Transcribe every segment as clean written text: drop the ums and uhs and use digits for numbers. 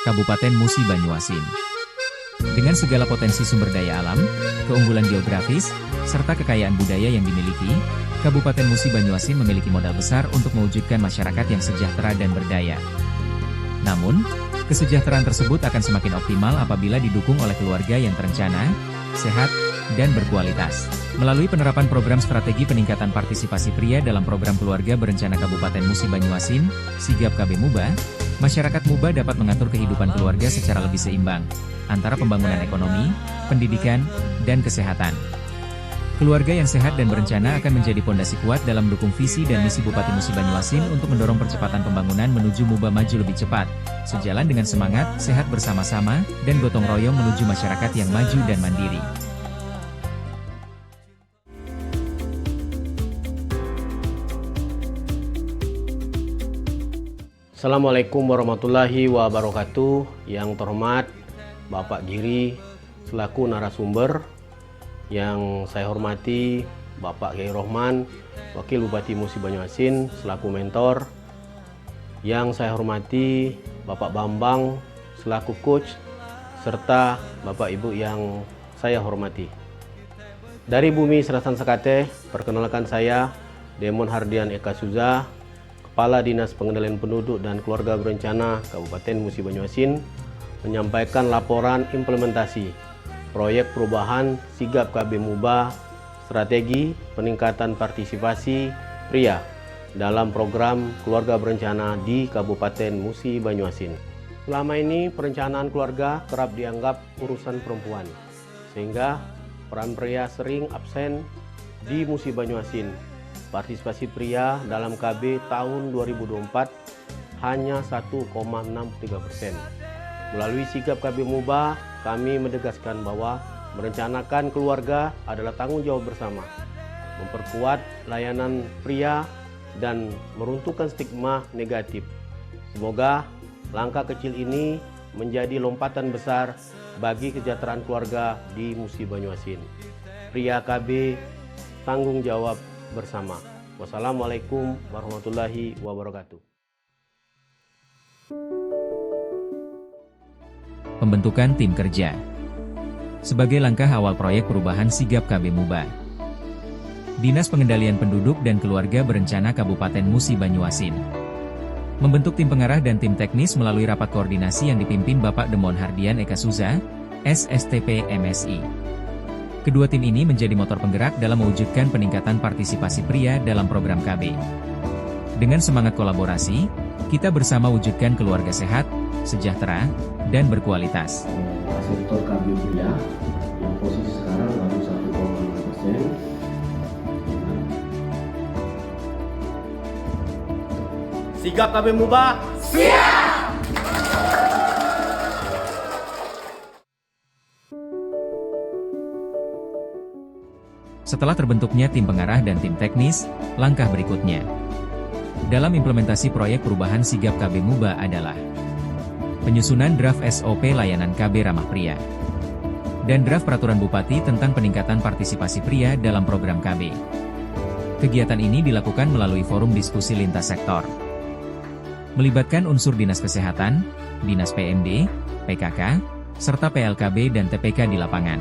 Kabupaten Musi Banyuasin. Dengan segala potensi sumber daya alam, keunggulan geografis, serta kekayaan budaya yang dimiliki, Kabupaten Musi Banyuasin memiliki modal besar untuk mewujudkan masyarakat yang sejahtera dan berdaya. Namun, kesejahteraan tersebut akan semakin optimal apabila didukung oleh keluarga yang terencana, sehat, dan berkualitas. Melalui penerapan program strategi peningkatan partisipasi pria dalam program keluarga berencana Kabupaten Musi Banyuasin, Sigap KB Muba, masyarakat Muba dapat mengatur kehidupan keluarga secara lebih seimbang, antara pembangunan ekonomi, pendidikan, dan kesehatan. Keluarga yang sehat dan berencana akan menjadi pondasi kuat dalam mendukung visi dan misi Bupati Musi Banyuasin untuk mendorong percepatan pembangunan menuju Muba maju lebih cepat, sejalan dengan semangat, sehat bersama-sama, dan gotong royong menuju masyarakat yang maju dan mandiri. Assalamualaikum warahmatullahi wabarakatuh. Yang terhormat Bapak Giri selaku narasumber, yang saya hormati Bapak Kiai Rohman, Wakil Bupati Musi Banyuasin selaku mentor, yang saya hormati Bapak Bambang selaku coach, serta Bapak Ibu yang saya hormati. Dari Bumi Serasan Sekate, perkenalkan saya Demon Hardian Eka Suza, Kepala Dinas Pengendalian Penduduk dan Keluarga Berencana Kabupaten Musi Banyuasin, menyampaikan laporan implementasi proyek perubahan Sigap KB Muba strategi peningkatan partisipasi pria dalam program keluarga berencana di Kabupaten Musi Banyuasin. Selama ini perencanaan keluarga kerap dianggap urusan perempuan, sehingga peran pria sering absen di Musi Banyuasin. Partisipasi pria dalam KB tahun 2024 hanya 1,63%. Melalui Sigap KB Muba, kami menegaskan bahwa merencanakan keluarga adalah tanggung jawab bersama, memperkuat layanan pria, dan meruntuhkan stigma negatif. Semoga langkah kecil ini menjadi lompatan besar bagi kesejahteraan keluarga di Musi Banyuasin. Pria KB, tanggung jawab bersama. Wassalamualaikum warahmatullahi wabarakatuh. Pembentukan tim kerja sebagai langkah awal proyek perubahan Sigap KB Muba. Dinas Pengendalian Penduduk dan Keluarga Berencana Kabupaten Musi Banyuasin membentuk tim pengarah dan tim teknis melalui rapat koordinasi yang dipimpin Bapak Demon Hardian Eka Suza, SSTP MSI. Kedua tim ini menjadi motor penggerak dalam mewujudkan peningkatan partisipasi pria dalam program KB. Dengan semangat kolaborasi, kita bersama wujudkan keluarga sehat, sejahtera, dan berkualitas. Sektor KB pria yang posisi sekarang baru 1,5%. Sigap KB Muba, siap! Setelah terbentuknya tim pengarah dan tim teknis, langkah berikutnya dalam implementasi proyek perubahan Sigap KB Muba adalah penyusunan draft SOP layanan KB ramah pria dan draft peraturan Bupati tentang peningkatan partisipasi pria dalam program KB. Kegiatan ini dilakukan melalui forum diskusi lintas sektor, melibatkan unsur Dinas Kesehatan, Dinas PMD, PKK, serta PLKB dan TPK di lapangan.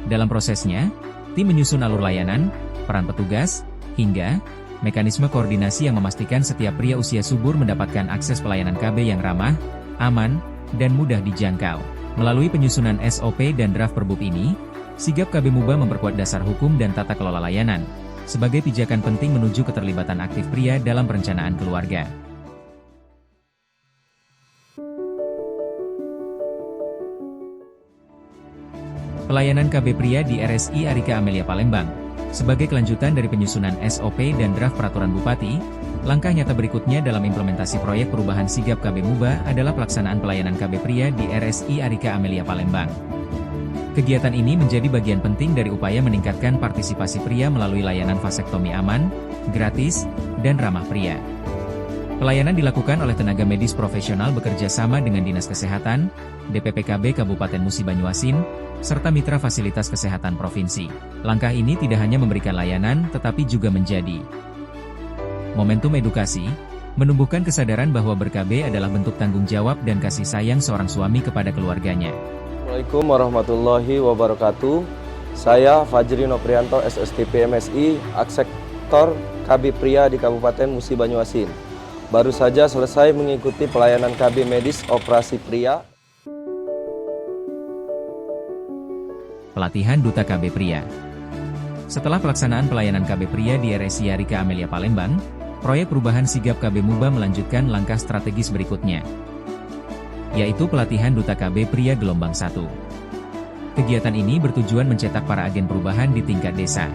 Dalam prosesnya, tim menyusun alur layanan, peran petugas, hingga mekanisme koordinasi yang memastikan setiap pria usia subur mendapatkan akses pelayanan KB yang ramah, aman, dan mudah dijangkau. Melalui penyusunan SOP dan draft Perbub ini, Sigap KB Muba memperkuat dasar hukum dan tata kelola layanan, sebagai pijakan penting menuju keterlibatan aktif pria dalam perencanaan keluarga. Pelayanan KB pria di RSI Arika Amelia Palembang. Sebagai kelanjutan dari penyusunan SOP dan draft peraturan Bupati, langkah nyata berikutnya dalam implementasi proyek perubahan Sigap KB Muba adalah pelaksanaan pelayanan KB pria di RSI Arika Amelia Palembang. Kegiatan ini menjadi bagian penting dari upaya meningkatkan partisipasi pria melalui layanan vasektomi aman, gratis, dan ramah pria. Pelayanan dilakukan oleh tenaga medis profesional bekerja sama dengan Dinas Kesehatan, DPPKB Kabupaten Musi Banyuasin, serta mitra fasilitas kesehatan provinsi. Langkah ini tidak hanya memberikan layanan, tetapi juga menjadi momentum edukasi, menumbuhkan kesadaran bahwa ber-KB adalah bentuk tanggung jawab dan kasih sayang seorang suami kepada keluarganya. Assalamualaikum warahmatullahi wabarakatuh. Saya Fajri Noprianto, SSTP MSI, Aksektor KB Pria di Kabupaten Musi Banyuasin. Baru saja selesai mengikuti pelayanan KB medis operasi pria. Pelatihan Duta KB Pria. Setelah pelaksanaan pelayanan KB Pria di RSI Rika Amelia Palembang, proyek perubahan sigap KB Muba melanjutkan langkah strategis berikutnya, yaitu pelatihan Duta KB Pria Gelombang 1. Kegiatan ini bertujuan mencetak para agen perubahan di tingkat desa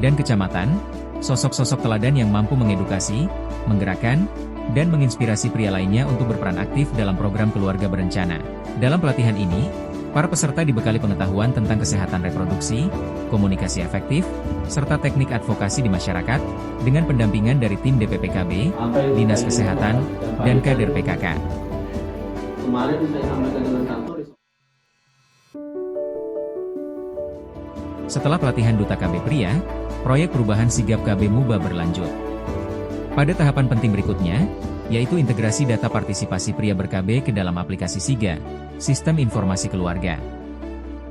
dan kecamatan, sosok-sosok teladan yang mampu mengedukasi, menggerakkan, dan menginspirasi pria lainnya untuk berperan aktif dalam program keluarga berencana. Dalam pelatihan ini, para peserta dibekali pengetahuan tentang kesehatan reproduksi, komunikasi efektif, serta teknik advokasi di masyarakat, dengan pendampingan dari tim DPPKB, Dinas Kesehatan, dan kader PKK. Kemarin saya sampaikan dengan kantor. Setelah pelatihan Duta KB Pria, proyek perubahan sigap KB Muba berlanjut pada tahapan penting berikutnya, yaitu integrasi data partisipasi pria ber-KB ke dalam aplikasi SIGA, Sistem Informasi Keluarga.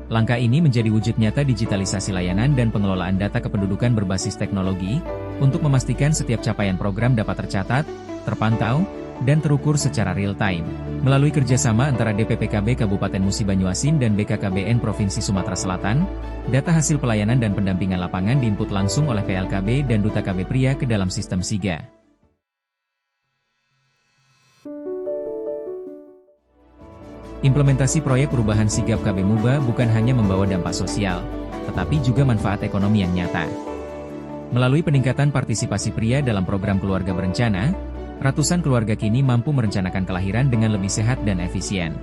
Langkah ini menjadi wujud nyata digitalisasi layanan dan pengelolaan data kependudukan berbasis teknologi, untuk memastikan setiap capaian program dapat tercatat, terpantau, dan terukur secara real-time. Melalui kerjasama antara DPPKB Kabupaten Musi Banyuasin dan BKKBN Provinsi Sumatera Selatan, data hasil pelayanan dan pendampingan lapangan diinput langsung oleh PLKB dan Duta KB Pria ke dalam sistem SIGA. Implementasi proyek perubahan sigap KB Muba bukan hanya membawa dampak sosial, tetapi juga manfaat ekonomi yang nyata. Melalui peningkatan partisipasi pria dalam program keluarga berencana, ratusan keluarga kini mampu merencanakan kelahiran dengan lebih sehat dan efisien.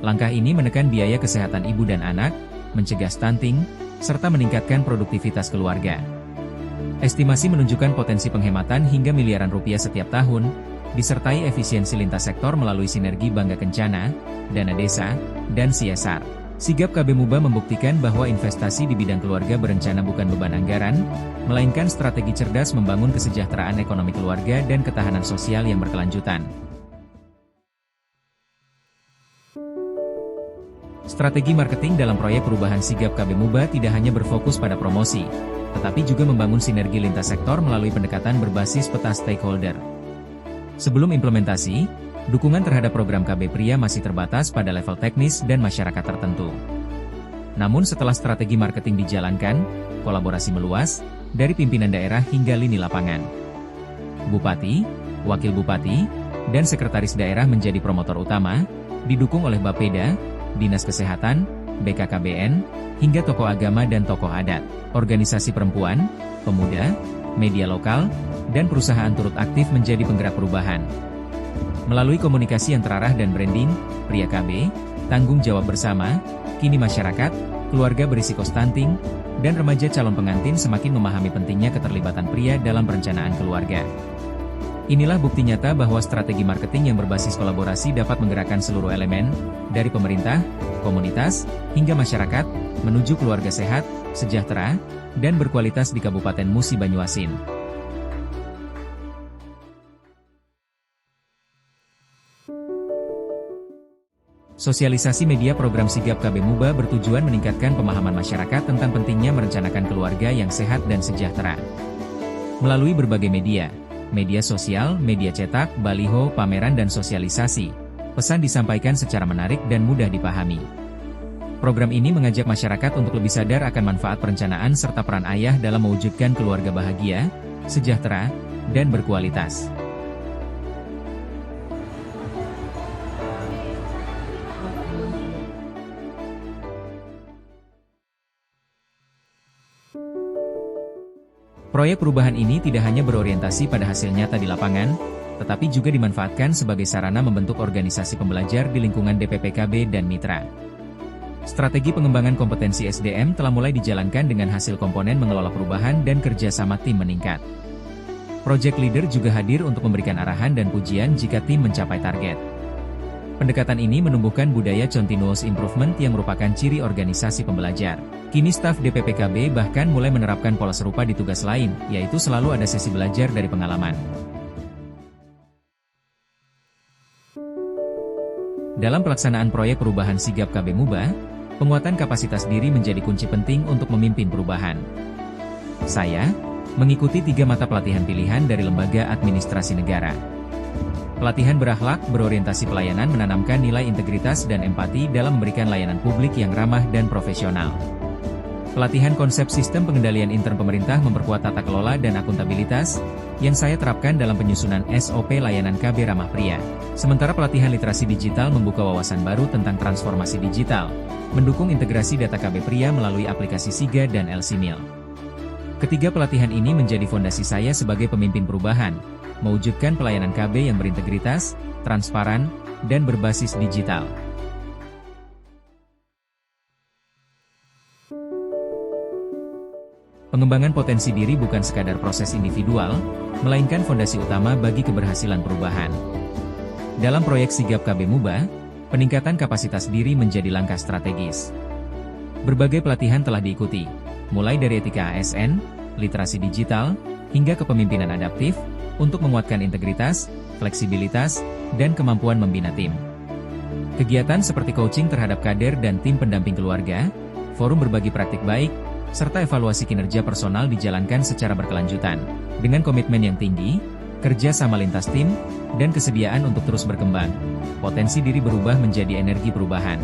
Langkah ini menekan biaya kesehatan ibu dan anak, mencegah stunting, serta meningkatkan produktivitas keluarga. Estimasi menunjukkan potensi penghematan hingga miliaran rupiah setiap tahun, disertai efisiensi lintas sektor melalui sinergi Bangga Kencana, dana desa, dan CSR. Sigap KB Muba membuktikan bahwa investasi di bidang keluarga berencana bukan beban anggaran, melainkan strategi cerdas membangun kesejahteraan ekonomi keluarga dan ketahanan sosial yang berkelanjutan. Strategi marketing dalam proyek perubahan sigap KB Muba tidak hanya berfokus pada promosi, tetapi juga membangun sinergi lintas sektor melalui pendekatan berbasis peta stakeholder. Sebelum implementasi, dukungan terhadap program KB Pria masih terbatas pada level teknis dan masyarakat tertentu. Namun setelah strategi marketing dijalankan, kolaborasi meluas, dari pimpinan daerah hingga lini lapangan. Bupati, Wakil Bupati, dan Sekretaris Daerah menjadi promotor utama, didukung oleh Bapeda, Dinas Kesehatan, BKKBN, hingga tokoh agama dan tokoh adat, organisasi perempuan, pemuda, media lokal, dan perusahaan turut aktif menjadi penggerak perubahan. Melalui komunikasi yang terarah dan branding, Pria KB, tanggung jawab bersama, kini masyarakat, keluarga berisiko stunting, dan remaja calon pengantin semakin memahami pentingnya keterlibatan pria dalam perencanaan keluarga. Inilah bukti nyata bahwa strategi marketing yang berbasis kolaborasi dapat menggerakkan seluruh elemen, dari pemerintah, komunitas, hingga masyarakat, menuju keluarga sehat, sejahtera, dan berkualitas di Kabupaten Musi Banyuasin. Sosialisasi media program sigap KB Muba bertujuan meningkatkan pemahaman masyarakat tentang pentingnya merencanakan keluarga yang sehat dan sejahtera. Melalui berbagai media sosial, media cetak, baliho, pameran dan sosialisasi, pesan disampaikan secara menarik dan mudah dipahami. Program ini mengajak masyarakat untuk lebih sadar akan manfaat perencanaan serta peran ayah dalam mewujudkan keluarga bahagia, sejahtera, dan berkualitas. Proyek perubahan ini tidak hanya berorientasi pada hasil nyata di lapangan, tetapi juga dimanfaatkan sebagai sarana membentuk organisasi pembelajar di lingkungan DPPKB dan mitra. Strategi pengembangan kompetensi SDM telah mulai dijalankan dengan hasil komponen mengelola perubahan dan kerjasama tim meningkat. Project Leader juga hadir untuk memberikan arahan dan pujian jika tim mencapai target. Pendekatan ini menumbuhkan budaya continuous improvement yang merupakan ciri organisasi pembelajar. Kini staf DPPKB bahkan mulai menerapkan pola serupa di tugas lain, yaitu selalu ada sesi belajar dari pengalaman. Dalam pelaksanaan proyek perubahan sigap KB Muba, penguatan kapasitas diri menjadi kunci penting untuk memimpin perubahan. Saya mengikuti 3 mata pelatihan pilihan dari Lembaga Administrasi Negara. Pelatihan berakhlak berorientasi pelayanan menanamkan nilai integritas dan empati dalam memberikan layanan publik yang ramah dan profesional. Pelatihan konsep sistem pengendalian intern pemerintah memperkuat tata kelola dan akuntabilitas, yang saya terapkan dalam penyusunan SOP layanan KB Ramah Pria. Sementara pelatihan literasi digital membuka wawasan baru tentang transformasi digital, mendukung integrasi data KB Pria melalui aplikasi SIGA dan LCMIL. Ketiga pelatihan ini menjadi fondasi saya sebagai pemimpin perubahan, mewujudkan pelayanan KB yang berintegritas, transparan, dan berbasis digital. Pengembangan potensi diri bukan sekadar proses individual, melainkan fondasi utama bagi keberhasilan perubahan. Dalam proyek sigap KB Muba, peningkatan kapasitas diri menjadi langkah strategis. Berbagai pelatihan telah diikuti, mulai dari etika ASN, literasi digital, hingga kepemimpinan adaptif, untuk menguatkan integritas, fleksibilitas, dan kemampuan membina tim. Kegiatan seperti coaching terhadap kader dan tim pendamping keluarga, forum berbagi praktik baik, serta evaluasi kinerja personal dijalankan secara berkelanjutan. Dengan komitmen yang tinggi, kerja sama lintas tim, dan kesediaan untuk terus berkembang, potensi diri berubah menjadi energi perubahan.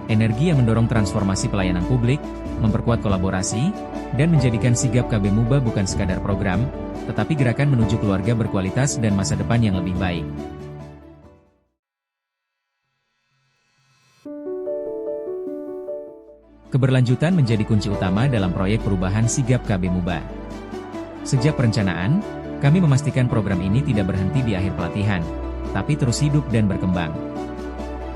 Energi yang mendorong transformasi pelayanan publik, memperkuat kolaborasi, dan menjadikan sigap KB Muba bukan sekadar program, tetapi gerakan menuju keluarga berkualitas dan masa depan yang lebih baik. Keberlanjutan menjadi kunci utama dalam proyek perubahan sigap KB Muba. Sejak perencanaan, kami memastikan program ini tidak berhenti di akhir pelatihan, tapi terus hidup dan berkembang.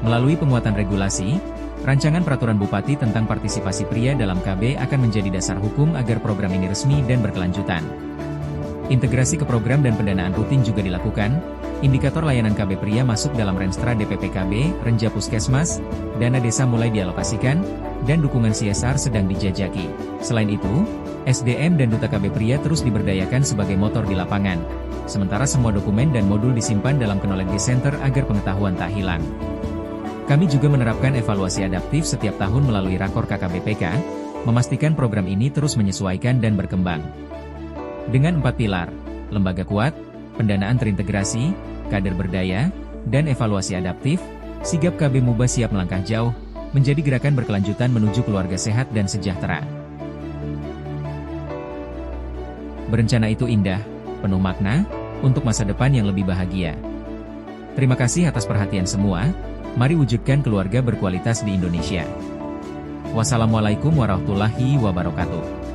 Melalui penguatan regulasi, rancangan peraturan Bupati tentang partisipasi pria dalam KB akan menjadi dasar hukum agar program ini resmi dan berkelanjutan. Integrasi ke program dan pendanaan rutin juga dilakukan, indikator layanan KB pria masuk dalam Renstra DPPKB, Renja Puskesmas, dana desa mulai dialokasikan, dan dukungan CSR sedang dijajaki. Selain itu, SDM dan Duta KB Pria terus diberdayakan sebagai motor di lapangan, sementara semua dokumen dan modul disimpan dalam Knowledge Center agar pengetahuan tak hilang. Kami juga menerapkan evaluasi adaptif setiap tahun melalui Rakor KKBPK, memastikan program ini terus menyesuaikan dan berkembang. Dengan 4 pilar, lembaga kuat, pendanaan terintegrasi, kader berdaya, dan evaluasi adaptif, sigap KB Muba siap melangkah jauh, menjadi gerakan berkelanjutan menuju keluarga sehat dan sejahtera. Berencana itu indah, penuh makna, untuk masa depan yang lebih bahagia. Terima kasih atas perhatian semua, mari wujudkan keluarga berkualitas di Indonesia. Wassalamualaikum warahmatullahi wabarakatuh.